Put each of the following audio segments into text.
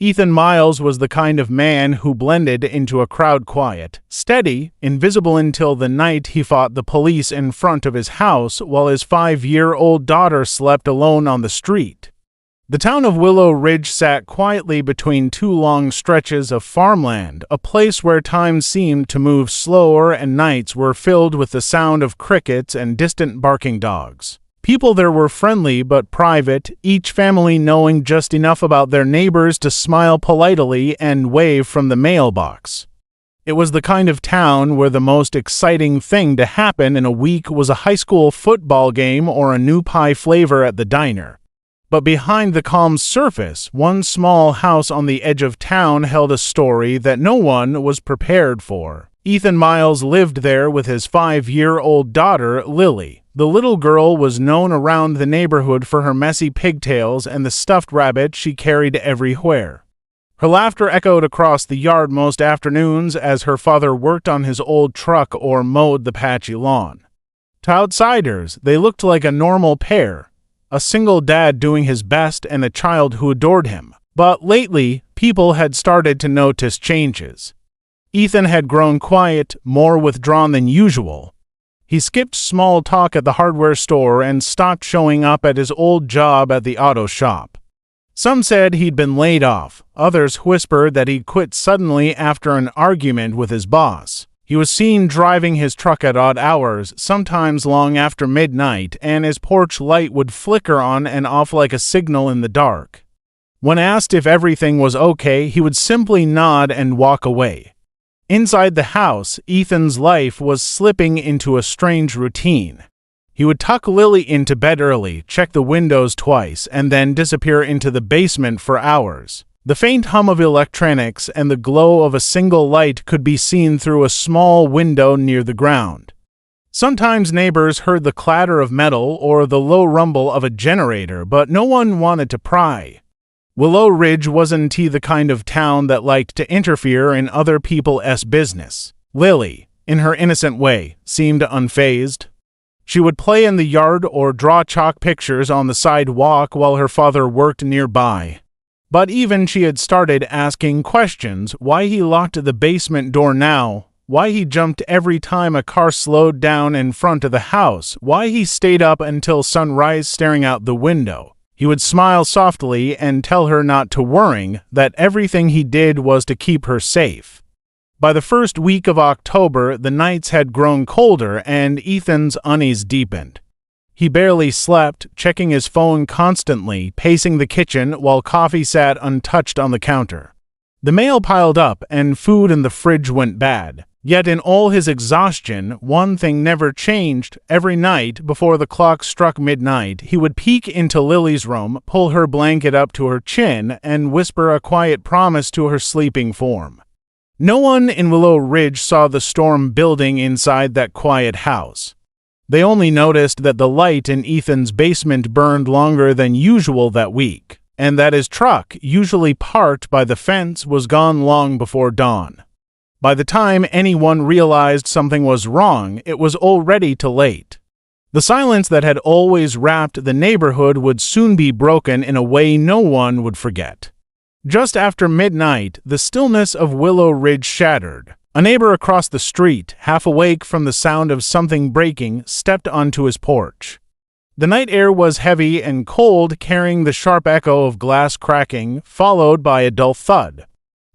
Ethan Miles was the kind of man who blended into a crowd quiet, steady, invisible until the night he fought the police in front of his house while his 5-year-old daughter slept alone on the street. The town of Willow Ridge sat quietly between two long stretches of farmland, a place where time seemed to move slower and nights were filled with the sound of crickets and distant barking dogs. People there were friendly but private, each family knowing just enough about their neighbors to smile politely and wave from the mailbox. It was the kind of town where the most exciting thing to happen in a week was a high school football game or a new pie flavor at the diner. But behind the calm surface, one small house on the edge of town held a story that no one was prepared for. Ethan Miles lived there with his 5-year-old daughter, Lily. The little girl was known around the neighborhood for her messy pigtails and the stuffed rabbit she carried everywhere. Her laughter echoed across the yard most afternoons as her father worked on his old truck or mowed the patchy lawn. To outsiders, they looked like a normal pair, a single dad doing his best and a child who adored him. But lately, people had started to notice changes. Ethan had grown quiet, more withdrawn than usual. He skipped small talk at the hardware store and stopped showing up at his old job at the auto shop. Some said he'd been laid off. Others whispered that he'd quit suddenly after an argument with his boss. He was seen driving his truck at odd hours, sometimes long after midnight, and his porch light would flicker on and off like a signal in the dark. When asked if everything was okay, he would simply nod and walk away. Inside the house, Ethan's life was slipping into a strange routine. He would tuck Lily into bed early, check the windows twice, and then disappear into the basement for hours. The faint hum of electronics and the glow of a single light could be seen through a small window near the ground. Sometimes neighbors heard the clatter of metal or the low rumble of a generator, but no one wanted to pry. Willow Ridge wasn't the kind of town that liked to interfere in other people's business. Lily, in her innocent way, seemed unfazed. She would play in the yard or draw chalk pictures on the sidewalk while her father worked nearby. But even she had started asking questions: why he locked the basement door now, why he jumped every time a car slowed down in front of the house, why he stayed up until sunrise staring out the window. He would smile softly and tell her not to worry, that everything he did was to keep her safe. By the first week of October, the nights had grown colder and Ethan's unease deepened. He barely slept, checking his phone constantly, pacing the kitchen while coffee sat untouched on the counter. The mail piled up and food in the fridge went bad. Yet in all his exhaustion, one thing never changed. Every night, before the clock struck midnight, he would peek into Lily's room, pull her blanket up to her chin, and whisper a quiet promise to her sleeping form. No one in Willow Ridge saw the storm building inside that quiet house. They only noticed that the light in Ethan's basement burned longer than usual that week, and that his truck, usually parked by the fence, was gone long before dawn. By the time anyone realized something was wrong, it was already too late. The silence that had always wrapped the neighborhood would soon be broken in a way no one would forget. Just after midnight, the stillness of Willow Ridge shattered. A neighbor across the street, half awake from the sound of something breaking, stepped onto his porch. The night air was heavy and cold, carrying the sharp echo of glass cracking, followed by a dull thud.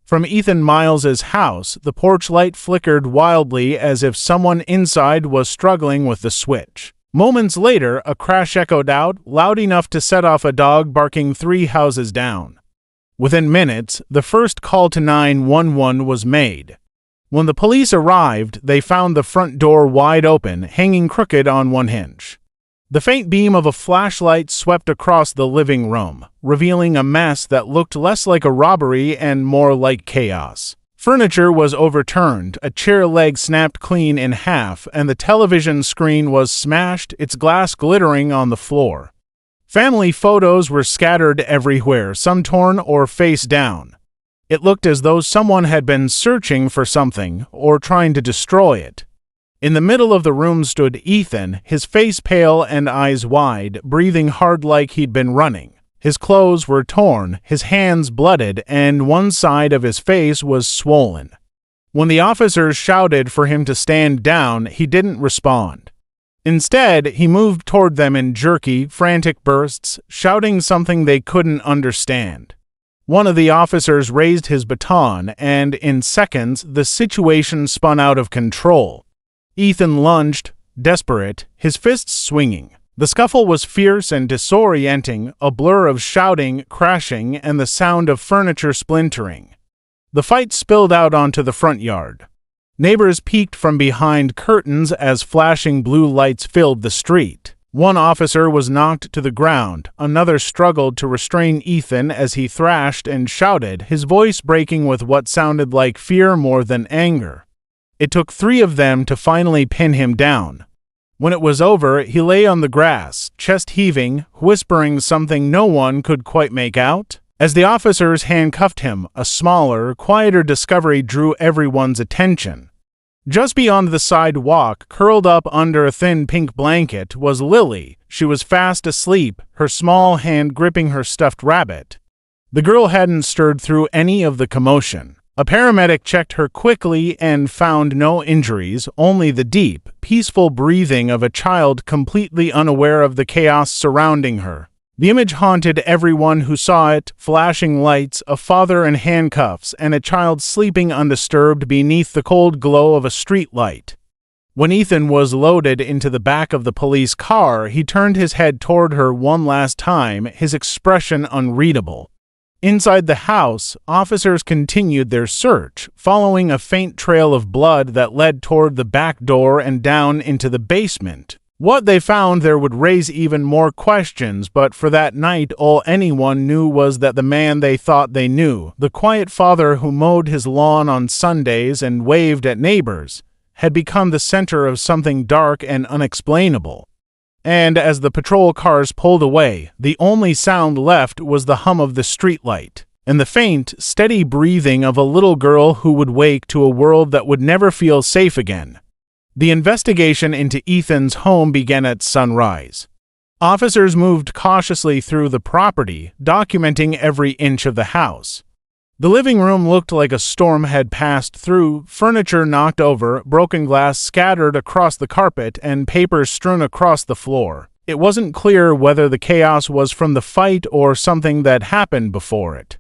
From Ethan Miles's house, the porch light flickered wildly as if someone inside was struggling with the switch. Moments later, a crash echoed out, loud enough to set off a dog barking 3 houses down. Within minutes, the first call to 911 was made. When the police arrived, they found the front door wide open, hanging crooked on one hinge. The faint beam of a flashlight swept across the living room, revealing a mess that looked less like a robbery and more like chaos. Furniture was overturned, a chair leg snapped clean in half, and the television screen was smashed, its glass glittering on the floor. Family photos were scattered everywhere, some torn or face down. It looked as though someone had been searching for something or trying to destroy it. In the middle of the room stood Ethan, his face pale and eyes wide, breathing hard like he'd been running. His clothes were torn, his hands bloodied, and one side of his face was swollen. When the officers shouted for him to stand down, he didn't respond. Instead, he moved toward them in jerky, frantic bursts, shouting something they couldn't understand. One of the officers raised his baton, and in seconds, the situation spun out of control. Ethan lunged, desperate, his fists swinging. The scuffle was fierce and disorienting, a blur of shouting, crashing, and the sound of furniture splintering. The fight spilled out onto the front yard. Neighbors peeked from behind curtains as flashing blue lights filled the street. One officer was knocked to the ground. Another struggled to restrain Ethan as he thrashed and shouted, his voice breaking with what sounded like fear more than anger. It took 3 of them to finally pin him down. When it was over, he lay on the grass, chest heaving, whispering something no one could quite make out. As the officers handcuffed him, a smaller, quieter discovery drew everyone's attention. Just beyond the sidewalk, curled up under a thin pink blanket, was Lily. She was fast asleep, her small hand gripping her stuffed rabbit. The girl hadn't stirred through any of the commotion. A paramedic checked her quickly and found no injuries, only the deep, peaceful breathing of a child completely unaware of the chaos surrounding her. The image haunted everyone who saw it: flashing lights, a father in handcuffs, and a child sleeping undisturbed beneath the cold glow of a street light. When Ethan was loaded into the back of the police car, he turned his head toward her one last time, his expression unreadable. Inside the house, officers continued their search, following a faint trail of blood that led toward the back door and down into the basement. What they found there would raise even more questions, but for that night all anyone knew was that the man they thought they knew, the quiet father who mowed his lawn on Sundays and waved at neighbors, had become the center of something dark and unexplainable. And as the patrol cars pulled away, the only sound left was the hum of the streetlight, and the faint, steady breathing of a little girl who would wake to a world that would never feel safe again. The investigation into Ethan's home began at sunrise. Officers moved cautiously through the property, documenting every inch of the house. The living room looked like a storm had passed through, furniture knocked over, broken glass scattered across the carpet, and papers strewn across the floor. It wasn't clear whether the chaos was from the fight or something that happened before it.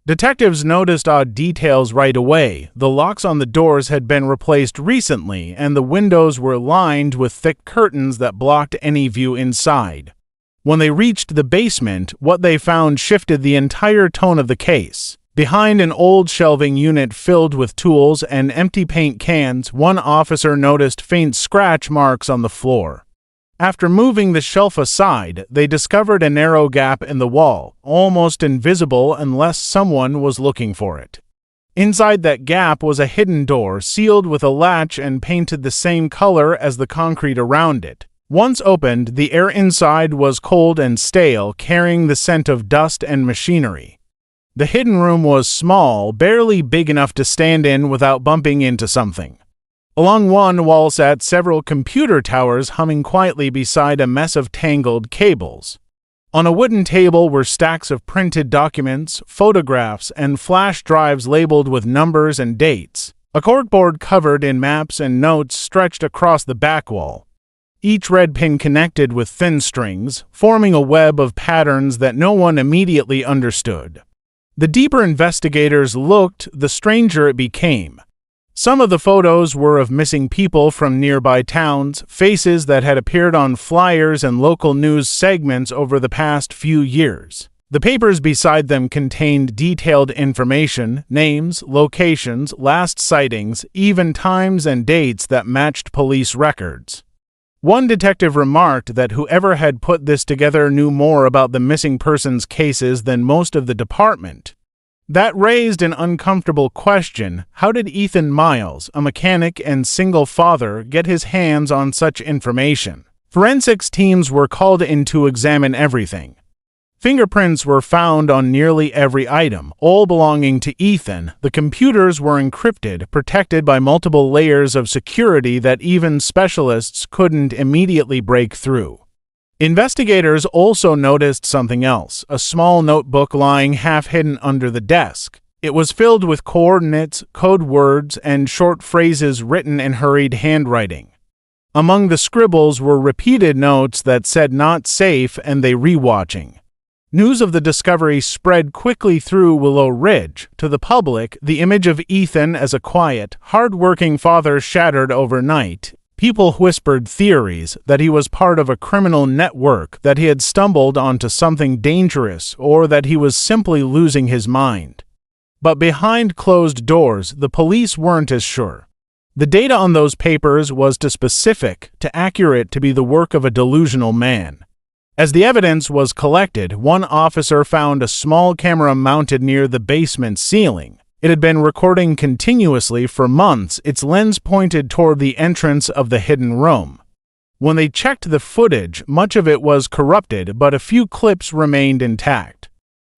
Detectives noticed odd details right away. The locks on the doors had been replaced recently, and the windows were lined with thick curtains that blocked any view inside. When they reached the basement, what they found shifted the entire tone of the case. Behind an old shelving unit filled with tools and empty paint cans, one officer noticed faint scratch marks on the floor. After moving the shelf aside, they discovered a narrow gap in the wall, almost invisible unless someone was looking for it. Inside that gap was a hidden door, sealed with a latch and painted the same color as the concrete around it. Once opened, the air inside was cold and stale, carrying the scent of dust and machinery. The hidden room was small, barely big enough to stand in without bumping into something. Along one wall sat several computer towers humming quietly beside a mess of tangled cables. On a wooden table were stacks of printed documents, photographs, and flash drives labeled with numbers and dates. A corkboard covered in maps and notes stretched across the back wall. Each red pin connected with thin strings, forming a web of patterns that no one immediately understood. The deeper investigators looked, the stranger it became. Some of the photos were of missing people from nearby towns, faces that had appeared on flyers and local news segments over the past few years. The papers beside them contained detailed information, names, locations, last sightings, even times and dates that matched police records. One detective remarked that whoever had put this together knew more about the missing persons cases than most of the department. That raised an uncomfortable question: how did Ethan Miles, a mechanic and single father, get his hands on such information? Forensics teams were called in to examine everything. Fingerprints were found on nearly every item, all belonging to Ethan. The computers were encrypted, protected by multiple layers of security that even specialists couldn't immediately break through. Investigators also noticed something else, a small notebook lying half-hidden under the desk. It was filled with coordinates, code words, and short phrases written in hurried handwriting. Among the scribbles were repeated notes that said "not safe" and "they rewatching." News of the discovery spread quickly through Willow Ridge. To the public, the image of Ethan as a quiet, hard-working father shattered overnight. People whispered theories that he was part of a criminal network, that he had stumbled onto something dangerous, or that he was simply losing his mind. But behind closed doors, the police weren't as sure. The data on those papers was too specific, too accurate to be the work of a delusional man. As the evidence was collected, one officer found a small camera mounted near the basement ceiling. It had been recording continuously for months, its lens pointed toward the entrance of the hidden room. When they checked the footage, much of it was corrupted, but a few clips remained intact.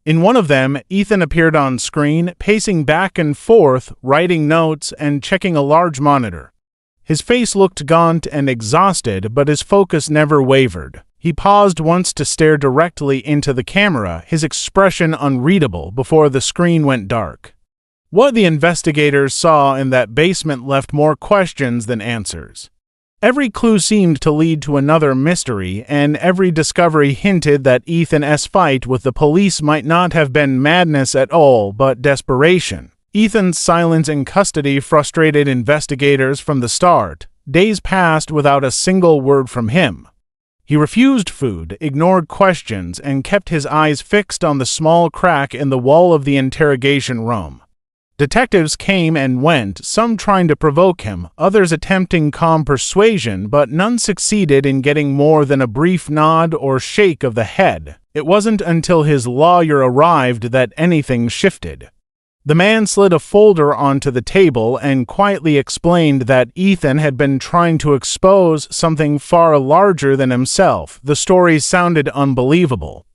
In one of them, Ethan appeared on screen, pacing back and forth, writing notes, and checking a large monitor. His face looked gaunt and exhausted, but his focus never wavered. He paused once to stare directly into the camera, his expression unreadable, before the screen went dark. What the investigators saw in that basement left more questions than answers. Every clue seemed to lead to another mystery, and every discovery hinted that Ethan's fight with the police might not have been madness at all, but desperation. Ethan's silence in custody frustrated investigators from the start. Days passed without a single word from him. He refused food, ignored questions, and kept his eyes fixed on the small crack in the wall of the interrogation room. Detectives came and went, some trying to provoke him, others attempting calm persuasion, but none succeeded in getting more than a brief nod or shake of the head. It wasn't until his lawyer arrived that anything shifted. The man slid a folder onto the table and quietly explained that Ethan had been trying to expose something far larger than himself. The story sounded unbelievable.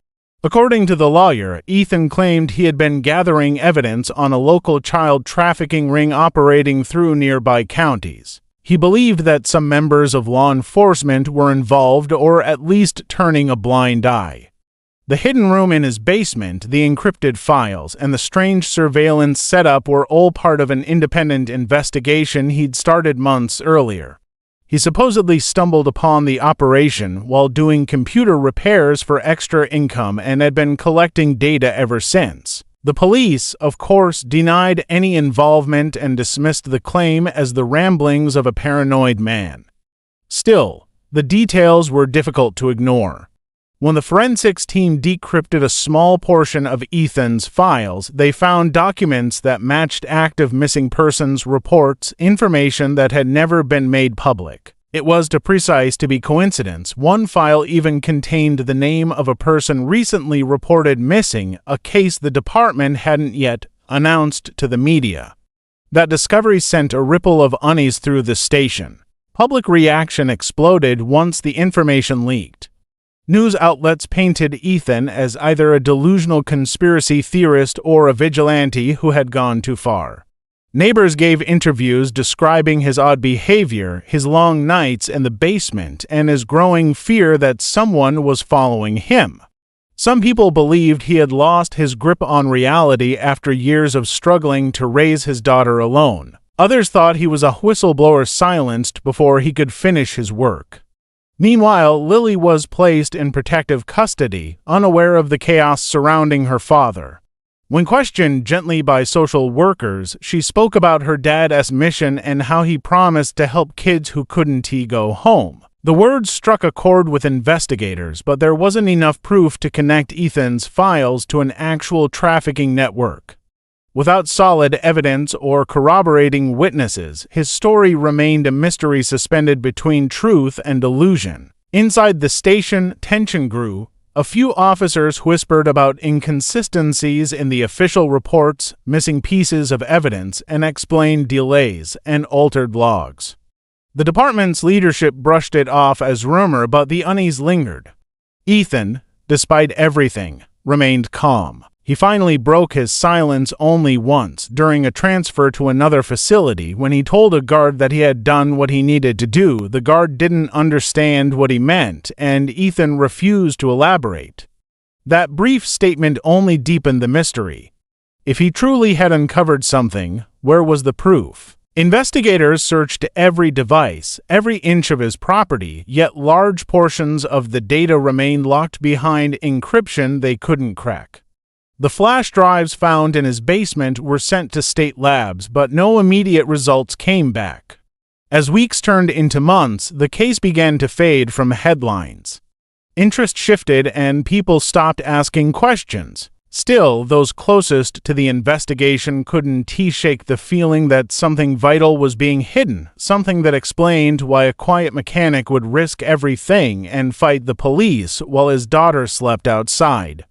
According to the lawyer, Ethan claimed he had been gathering evidence on a local child trafficking ring operating through nearby counties. He believed that some members of law enforcement were involved or at least turning a blind eye. The hidden room in his basement, the encrypted files, and the strange surveillance setup were all part of an independent investigation he'd started months earlier. He supposedly stumbled upon the operation while doing computer repairs for extra income and had been collecting data ever since. The police, of course, denied any involvement and dismissed the claim as the ramblings of a paranoid man. Still, the details were difficult to ignore. When the forensics team decrypted a small portion of Ethan's files, they found documents that matched active missing persons reports, information that had never been made public. It was too precise to be coincidence. One file even contained the name of a person recently reported missing, a case the department hadn't yet announced to the media. That discovery sent a ripple of unease through the station. Public reaction exploded once the information leaked. News outlets painted Ethan as either a delusional conspiracy theorist or a vigilante who had gone too far. Neighbors gave interviews describing his odd behavior, his long nights in the basement, and his growing fear that someone was following him. Some people believed he had lost his grip on reality after years of struggling to raise his daughter alone. Others thought he was a whistleblower silenced before he could finish his work. Meanwhile, Lily was placed in protective custody, unaware of the chaos surrounding her father. When questioned gently by social workers, she spoke about her dad's mission and how he promised to help kids who couldn't go home. The words struck a chord with investigators, but there wasn't enough proof to connect Ethan's files to an actual trafficking network. Without solid evidence or corroborating witnesses, his story remained a mystery suspended between truth and illusion. Inside the station, tension grew. A few officers whispered about inconsistencies in the official reports, missing pieces of evidence, and explained delays and altered logs. The department's leadership brushed it off as rumor, but the unease lingered. Ethan, despite everything, remained calm. He finally broke his silence only once, during a transfer to another facility, when he told a guard that he had done what he needed to do. The guard didn't understand what he meant, and Ethan refused to elaborate. That brief statement only deepened the mystery. If he truly had uncovered something, where was the proof? Investigators searched every device, every inch of his property, yet large portions of the data remained locked behind encryption they couldn't crack. The flash drives found in his basement were sent to state labs, but no immediate results came back. As weeks turned into months, the case began to fade from headlines. Interest shifted and people stopped asking questions. Still, those closest to the investigation couldn't shake the feeling that something vital was being hidden, something that explained why a quiet mechanic would risk everything and fight the police while his daughter slept outside.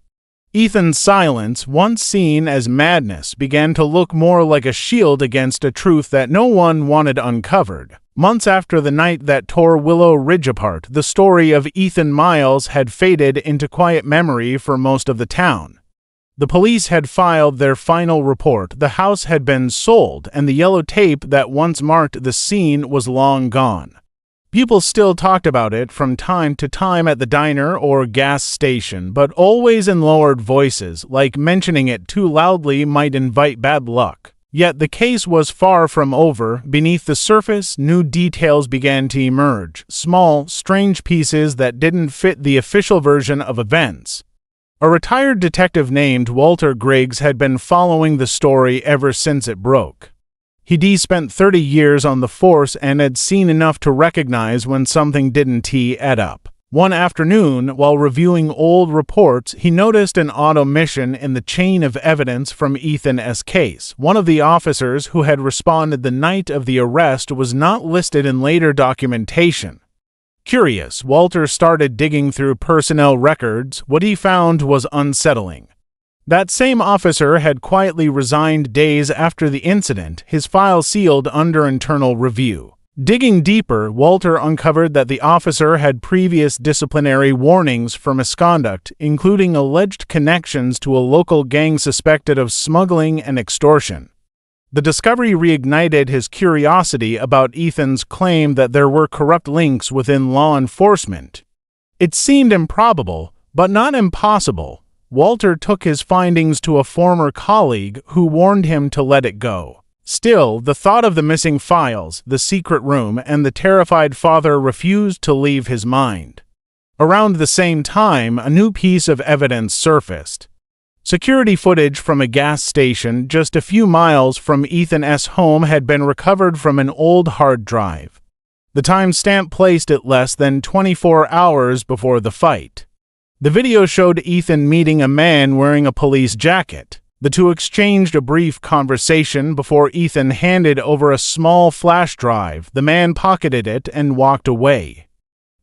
Ethan's silence, once seen as madness, began to look more like a shield against a truth that no one wanted uncovered. Months after the night that tore Willow Ridge apart, the story of Ethan Miles had faded into quiet memory for most of the town. The police had filed their final report, the house had been sold, and the yellow tape that once marked the scene was long gone. People still talked about it from time to time at the diner or gas station, but always in lowered voices, like mentioning it too loudly might invite bad luck. Yet the case was far from over. Beneath the surface, new details began to emerge, small, strange pieces that didn't fit the official version of events. A retired detective named Walter Griggs had been following the story ever since it broke. He'd spent 30 years on the force and had seen enough to recognize when something didn't add up. One afternoon, while reviewing old reports, he noticed an odd omission in the chain of evidence from Ethan's case. One of the officers who had responded the night of the arrest was not listed in later documentation. Curious, Walter started digging through personnel records. What he found was unsettling. That same officer had quietly resigned days after the incident, his file sealed under internal review. Digging deeper, Walter uncovered that the officer had previous disciplinary warnings for misconduct, including alleged connections to a local gang suspected of smuggling and extortion. The discovery reignited his curiosity about Ethan's claim that there were corrupt links within law enforcement. It seemed improbable, but not impossible. Walter took his findings to a former colleague who warned him to let it go. Still, the thought of the missing files, the secret room, and the terrified father refused to leave his mind. Around the same time, a new piece of evidence surfaced. Security footage from a gas station just a few miles from Ethan's home had been recovered from an old hard drive. The timestamp placed it less than 24 hours before the fight. The video showed Ethan meeting a man wearing a police jacket. The two exchanged a brief conversation before Ethan handed over a small flash drive. The man pocketed it and walked away.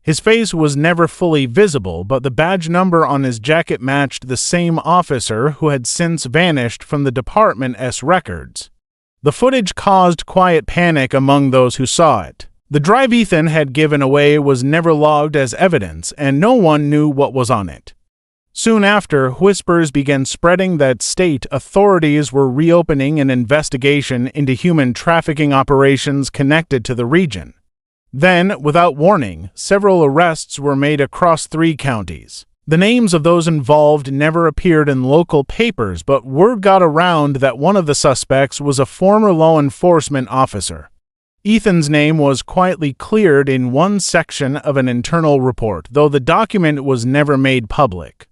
His face was never fully visible, but the badge number on his jacket matched the same officer who had since vanished from the department's records. The footage caused quiet panic among those who saw it. The drive Ethan had given away was never logged as evidence, and no one knew what was on it. Soon after, whispers began spreading that state authorities were reopening an investigation into human trafficking operations connected to the region. Then, without warning, several arrests were made across 3 counties. The names of those involved never appeared in local papers, but word got around that one of the suspects was a former law enforcement officer. Ethan's name was quietly cleared in one section of an internal report, though the document was never made public.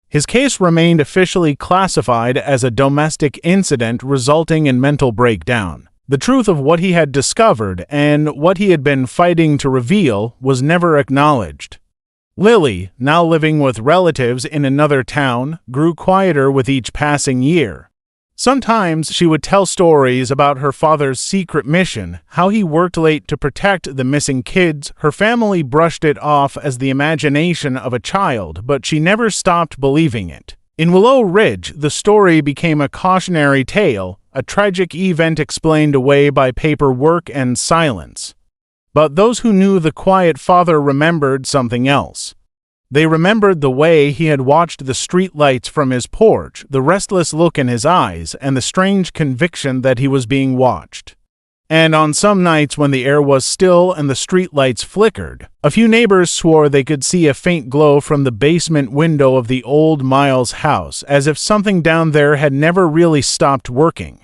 His case remained officially classified as a domestic incident resulting in mental breakdown. The truth of what he had discovered and what he had been fighting to reveal was never acknowledged. Lily, now living with relatives in another town, grew quieter with each passing year. Sometimes she would tell stories about her father's secret mission, how he worked late to protect the missing kids. Her family brushed it off as the imagination of a child, but she never stopped believing it. In Willow Ridge, the story became a cautionary tale, a tragic event explained away by paperwork and silence. But those who knew the quiet father remembered something else. They remembered the way he had watched the street lights from his porch, the restless look in his eyes, and the strange conviction that he was being watched. And on some nights when the air was still and the street lights flickered, a few neighbors swore they could see a faint glow from the basement window of the old Miles house, as if something down there had never really stopped working.